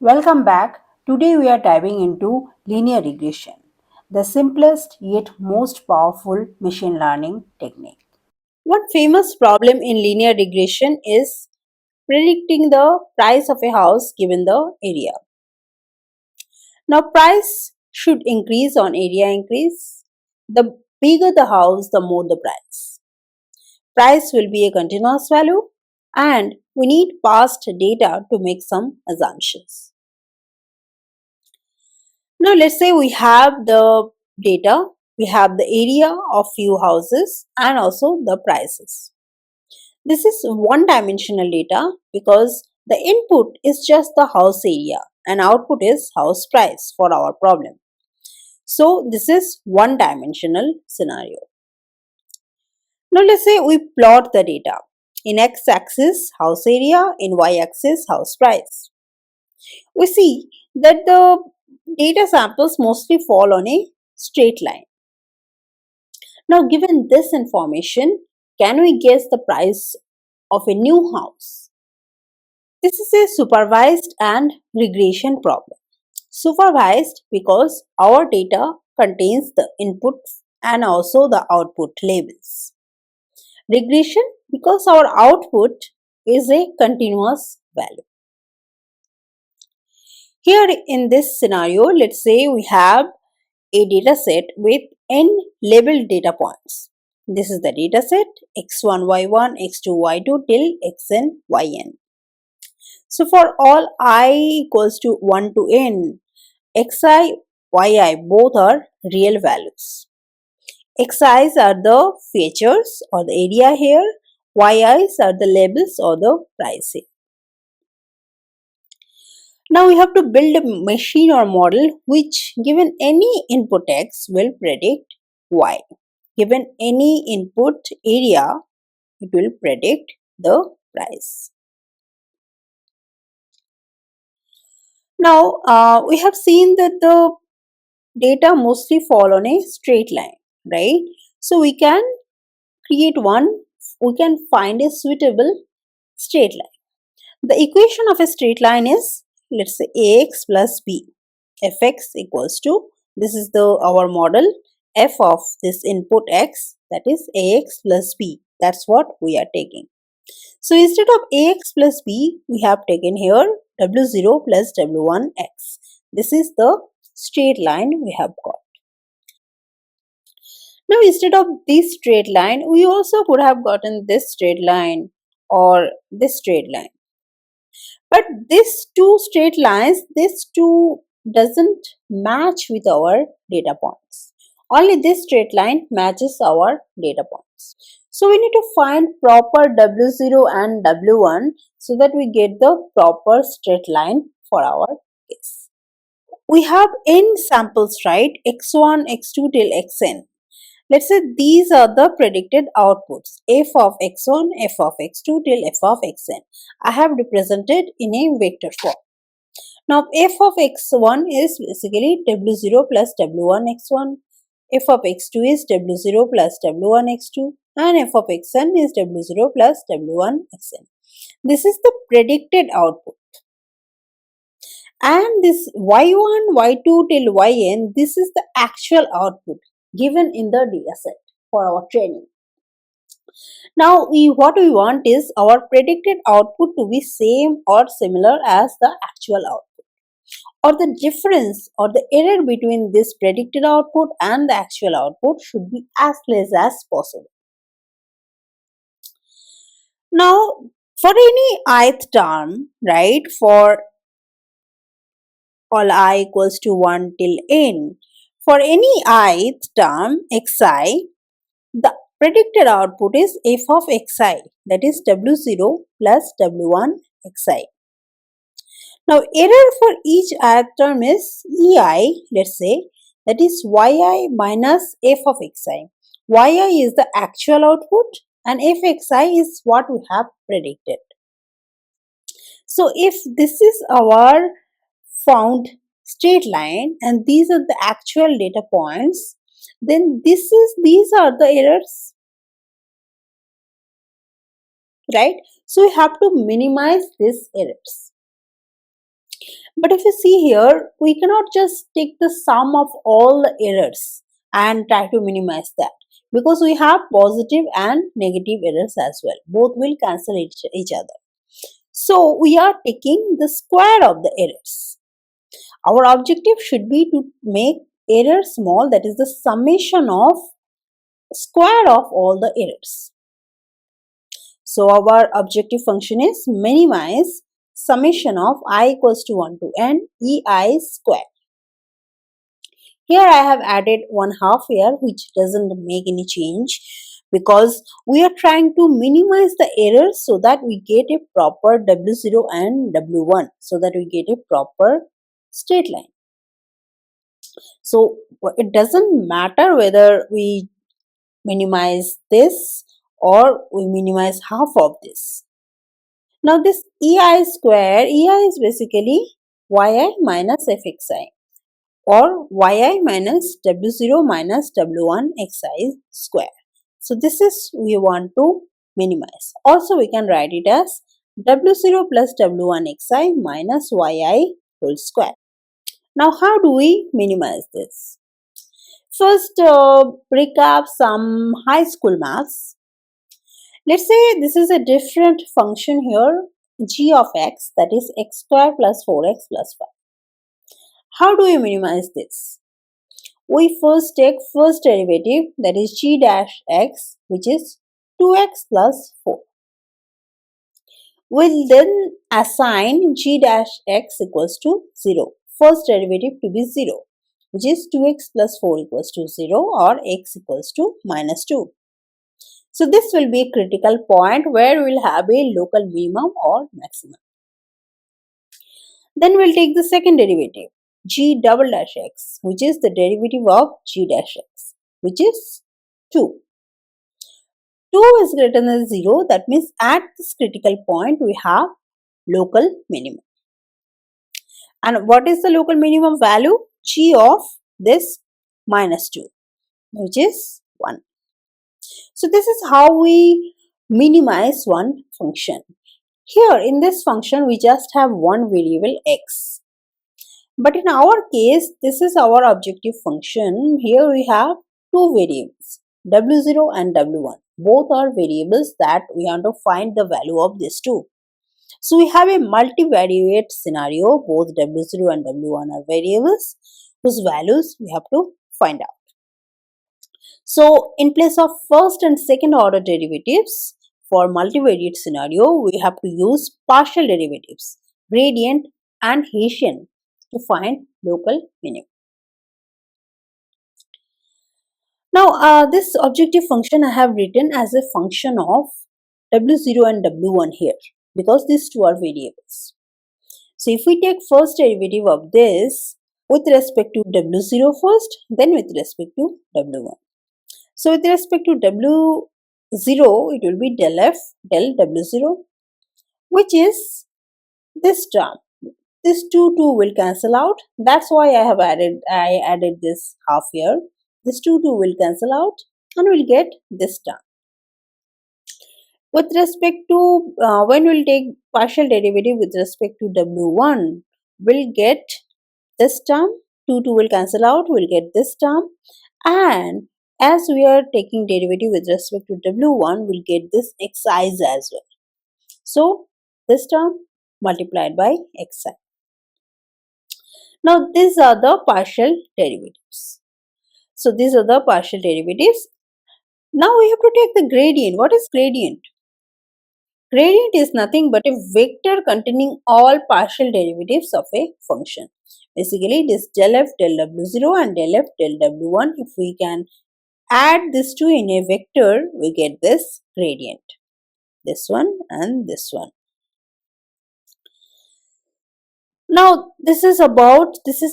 Welcome back. Today we are diving into linear regression, the simplest yet most powerful machine learning technique. One famous problem in linear regression is predicting the price of a house given the area. Now, price should increase on area increase. The bigger the house, the more the price. Price will be a continuous value, and we need past data to make some assumptions. Now let's say we have the data, we have the area of few houses and also the prices. This is one dimensional data because the input is just the house area and output is house price for our problem. So this is one dimensional scenario. Now let's say we plot the data. In x-axis house area, in y-axis house price. We see that the data samples mostly fall on a straight line. Now, given this information, can we guess the price of a new house? This is a supervised and regression problem. Supervised because our data contains the input and also the output labels. Regression because our output is a continuous value. Here in this scenario, let's say we have a data set with n labeled data points. This is the data set x1, y1, x2, y2 till xn, yn. So for all I equals to 1 to n, xi, yi both are real values. Xi's are the features or the area here, yi's are the labels or the pricing. Now we have to build a machine or model which given any input x will predict y. Given any input area, it will predict the price. Now we have seen that the data mostly fall on a straight line, right? So we can find a suitable straight line. The equation of a straight line is, let's say, ax plus b. Fx equals to, this is our model, f of this input x, that is ax plus b. That's what we are taking. So instead of ax plus b, we have taken here w0 plus w1x. This is the straight line we have got. Now instead of this straight line, we also could have gotten this straight line or this straight line. But these two straight lines, this two doesn't match with our data points. Only this straight line matches our data points. So we need to find proper W0 and W1 so that we get the proper straight line for our case. We have n samples, right? x1, x2 till xn. Let's say these are the predicted outputs, f of x1, f of x2 till f of xn. I have represented in a vector form. Now f of x1 is basically w0 plus w1 x1, f of x2 is w0 plus w1 x2 and f of xn is w0 plus w1 xn. This is the predicted output. And this y1, y2 till yn, this is the actual output given in the data set for our training. Now what we want is our predicted output to be same or similar as the actual output, or the difference or the error between this predicted output and the actual output should be as less as possible. Now for any ith term, right, for all I equals to 1 till n, for any ith term xi, the predicted output is f of xi, that is w0 plus w1 xi. Now error for each ith term is ei, let's say, that is yi minus f of xi. Yi is the actual output and fxi is what we have predicted. So if this is our found straight line and these are the actual data points, then these are the errors, right? So we have to minimize these errors. But if you see here, we cannot just take the sum of all the errors and try to minimize that, because we have positive and negative errors as well. Both will cancel each other. So we are taking the square of the errors. Our objective should be to make error small, that is the summation of square of all the errors. So our objective function is minimize summation of I equals to 1 to n ei square. Here I have added 1/2 here, which doesn't make any change, because we are trying to minimize the errors so that we get a proper W0 and W1, so that we get a proper straight line. So it doesn't matter whether we minimize this or we minimize half of this. Now this ei square, ei is basically yi minus fxi, or yi minus w0 minus w1 xi square. So this is we want to minimize. Also we can write it as w0 plus w1 xi minus yi whole square. Now how do we minimize this? First, recap some high school maths. Let's say this is a different function here, g of x, that is x square plus 4x plus 5. How do we minimize this? We first take first derivative, that is g dash x, which is 2x plus 4. We'll then assign g dash x equals to 0. First derivative to be 0, which is 2x plus 4 equals to 0, or x equals to minus 2. So this will be a critical point where we'll have a local minimum or maximum. Then we'll take the second derivative, g double dash x, which is the derivative of g dash x, which is 2. 2 is greater than 0, that means at this critical point we have local minimum. And what is the local minimum value? G of this minus 2, which is 1. So this is how we minimize one function. Here in this function we just have one variable x. But in our case, this is our objective function. Here we have two variables, w0 and w1. Both are variables that we want to find the value of these two. So we have a multivariate scenario. Both w0 and w1 are variables whose values we have to find out. So in place of first and second order derivatives, for multivariate scenario, we have to use partial derivatives, gradient and Hessian, to find local minimum. Now this objective function I have written as a function of w0 and w1 here, because these two are variables. So if we take first derivative of this with respect to w0 first, then with respect to w1. So with respect to w0, it will be del f del w0, which is this term. This 2 will cancel out. That's why I added this half here. This 2 will cancel out and we'll get this term. With respect to, when we'll take partial derivative with respect to w1, we'll get this term. 2 will cancel out, we'll get this term. And as we are taking derivative with respect to w1, we'll get this xi's as well. So this term multiplied by xi. Now these are the partial derivatives. So these are the partial derivatives. Now we have to take the gradient. What is gradient? Gradient is nothing but a vector containing all partial derivatives of a function. Basically it is del f del w0 and del f del w1. If we can add these two in a vector, we get this gradient. This one and this one. Now this is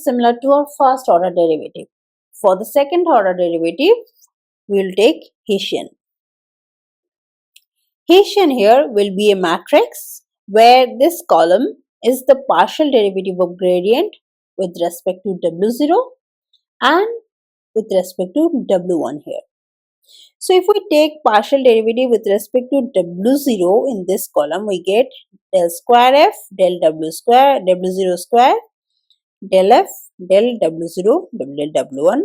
similar to our first order derivative. For the second order derivative, we will take Hessian. Hessian here will be a matrix where this column is the partial derivative of gradient with respect to w0 and with respect to w1 here. So if we take partial derivative with respect to w0 in this column, we get del square f del w0 square del f, del w0, del w1.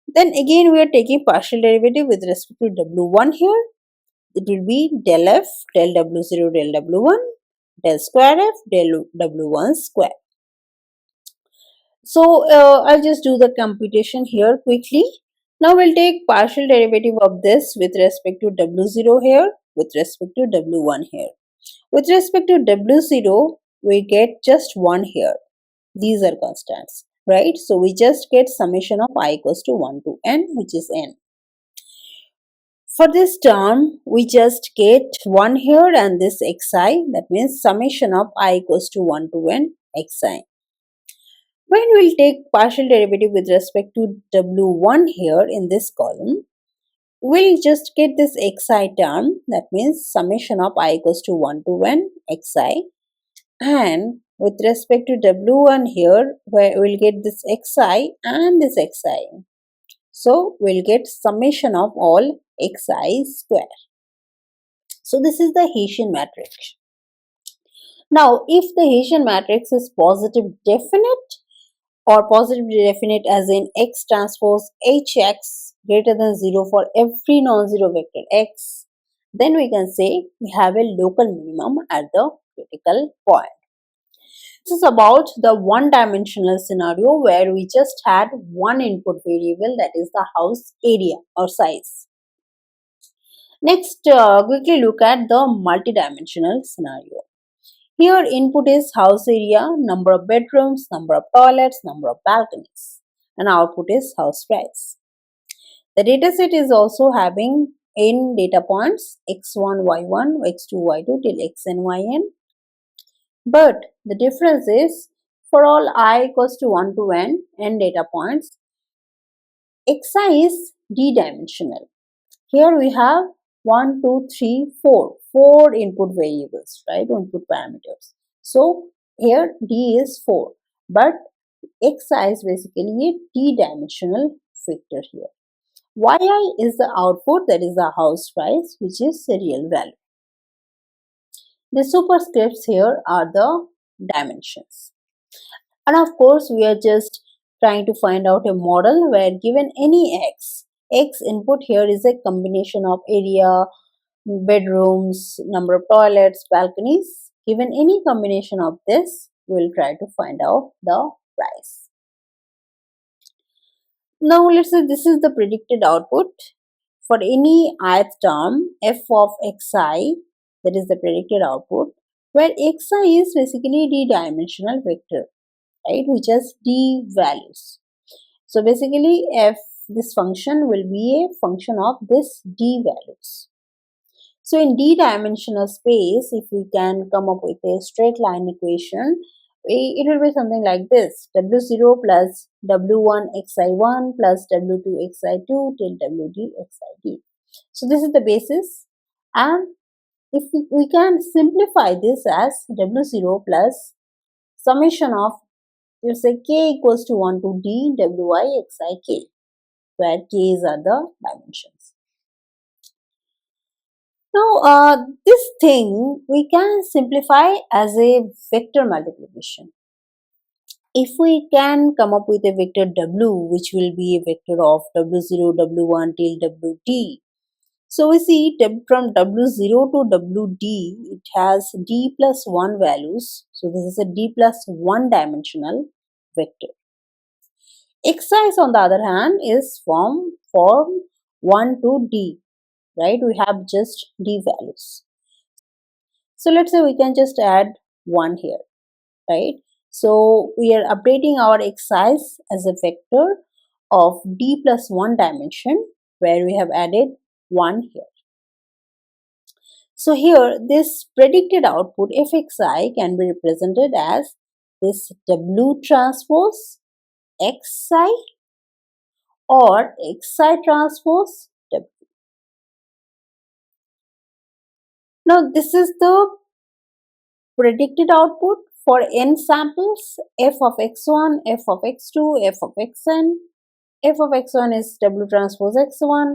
Then again we are taking partial derivative with respect to w1 here. It will be del f, del w0, del w1, del square f, del w1 square. So I'll just do the computation here quickly. Now we'll take partial derivative of this with respect to w0 here, with respect to w1 here. With respect to w0, we get just 1 here. These are constants, right? So we just get summation of I equals to 1 to n, which is n. For this term, we just get 1 here and this xi, that means summation of I equals to 1 to n xi. When we'll take partial derivative with respect to w1 here in this column, we'll just get this xi term, that means summation of I equals to 1 to n xi, and with respect to w1 here, where we'll get this xi and this xi. So we'll get summation of all xi square. So this is the Hessian matrix. Now, if the Hessian matrix is positive definite or positively definite as in x transpose hx greater than 0 for every non-zero vector x, then we can say we have a local minimum at the critical point. This is about the one-dimensional scenario where we just had one input variable, that is the house area or size. Next, quickly look at the multi-dimensional scenario. Here input is house area, number of bedrooms, number of toilets, number of balconies, and output is house price. The dataset is also having n data points x1, y1, x2, y2 till xn, yn. But the difference is for all I equals to 1 to n data points, xi is d-dimensional. Here we have 1, 2, 3, 4, 4 input variables, right? Input parameters. So here d is 4, but xi is basically a d-dimensional vector here. Yi is the output, that is the house price, which is the real value. The superscripts here are the dimensions. And of course, we are just trying to find out a model where given any x input here is a combination of area, bedrooms, number of toilets, balconies. Given any combination of this, we'll try to find out the price. Now let's say this is the predicted output for any ith term f of xi, that is the predicted output, where xi is basically d-dimensional vector, right, which has d values. So basically this function will be a function of this d values. So in d-dimensional space, if we can come up with a straight line equation, it will be something like this: w0 plus w1 xi1 plus w2 xi2 till wd xid. So this is the basis, and if we can simplify this as w0 plus summation of, let's say, k equals to 1 to d wi xik, where k's are the dimensions. Now, this thing we can simplify as a vector multiplication. If we can come up with a vector w, which will be a vector of w0, w1 till wd. So we see from w0 to wd, it has d plus 1 values. So this is a d plus 1 dimensional vector. Xi on the other hand is from 1 to d. Right, we have just d values. So let's say we can just add 1 here, right? So we are updating our x's as a vector of d plus 1 dimension, where we have added 1 here. So here this predicted output fxi can be represented as this w transpose xi or xi transpose w. Now this is the predicted output for n samples, f of x1, f of x2, f of xn. F of x1 is w transpose x1,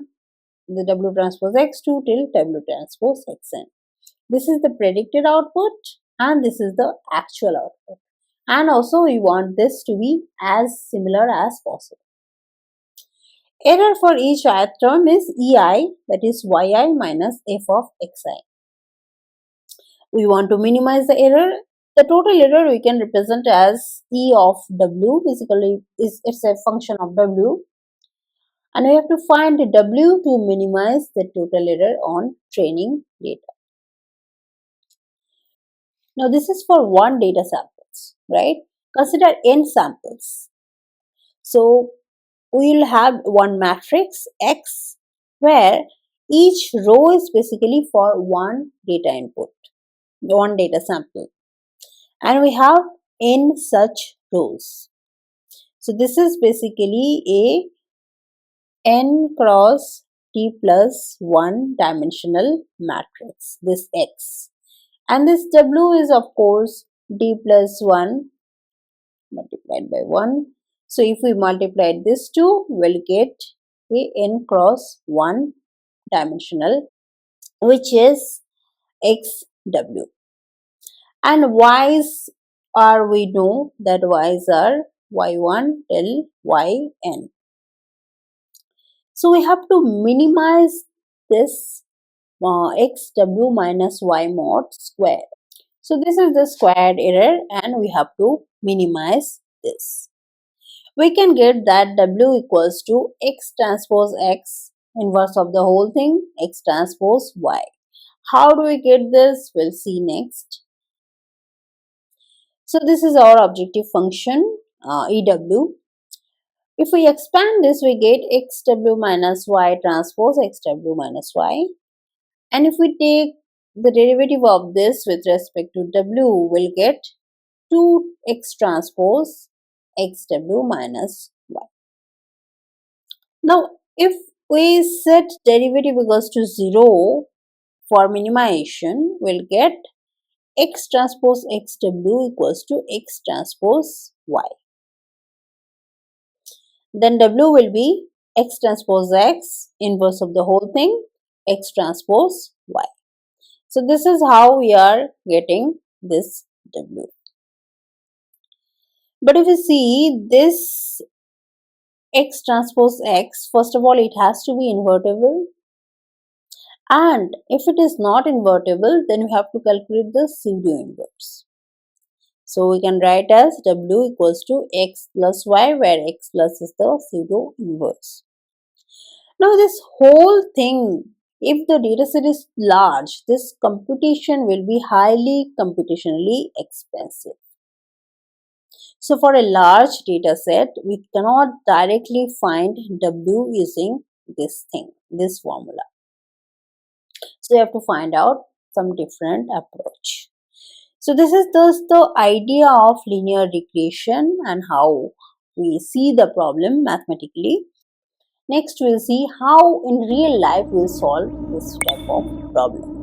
the w transpose x2 till w transpose xn. This is the predicted output and this is the actual output. and also we want this to be as similar as possible. Error for each ith term is ei, that is yi minus f of xi. We want to minimize the error. The total error we can represent as E of W, basically it's a function of W, and we have to find W to minimize the total error on training data. Now this is for one data samples, right? Consider n samples. So we will have one matrix X where each row is basically for one data input, one data sample, and we have n such rows. So this is basically a n cross t plus 1 dimensional matrix, this X. And this W is of course d plus 1 multiplied by 1. So if we multiply this two, we'll get a n cross 1 dimensional, which is XW. And y's are, we know that y's are y1 till yn. So we have to minimize this xw minus y mod square. So this is the squared error and we have to minimize this. We can get that w equals to x transpose x, inverse of the whole thing, x transpose y. How do we get this? We'll see next. So this is our objective function, EW. If we expand this, we get xw minus y transpose xw minus y. And if we take the derivative of this with respect to w, we'll get 2x transpose xw minus y. Now, if we set derivative equals to 0 for minimization, we'll get x transpose xw equals to x transpose y. Then w will be x transpose x, inverse of the whole thing, x transpose y. So this is how we are getting this w. But if you see this x transpose x, first of all, it has to be invertible. And if it is not invertible, then we have to calculate the pseudo inverse. So we can write as w equals to x plus y, where x plus is the pseudo inverse. Now this whole thing, if the dataset is large, this computation will be highly computationally expensive. So for a large dataset, we cannot directly find w using this thing, this formula. So you have to find out some different approach. So this is thus the idea of linear regression and how we see the problem mathematically. Next we'll see how in real life we'll solve this type of problem.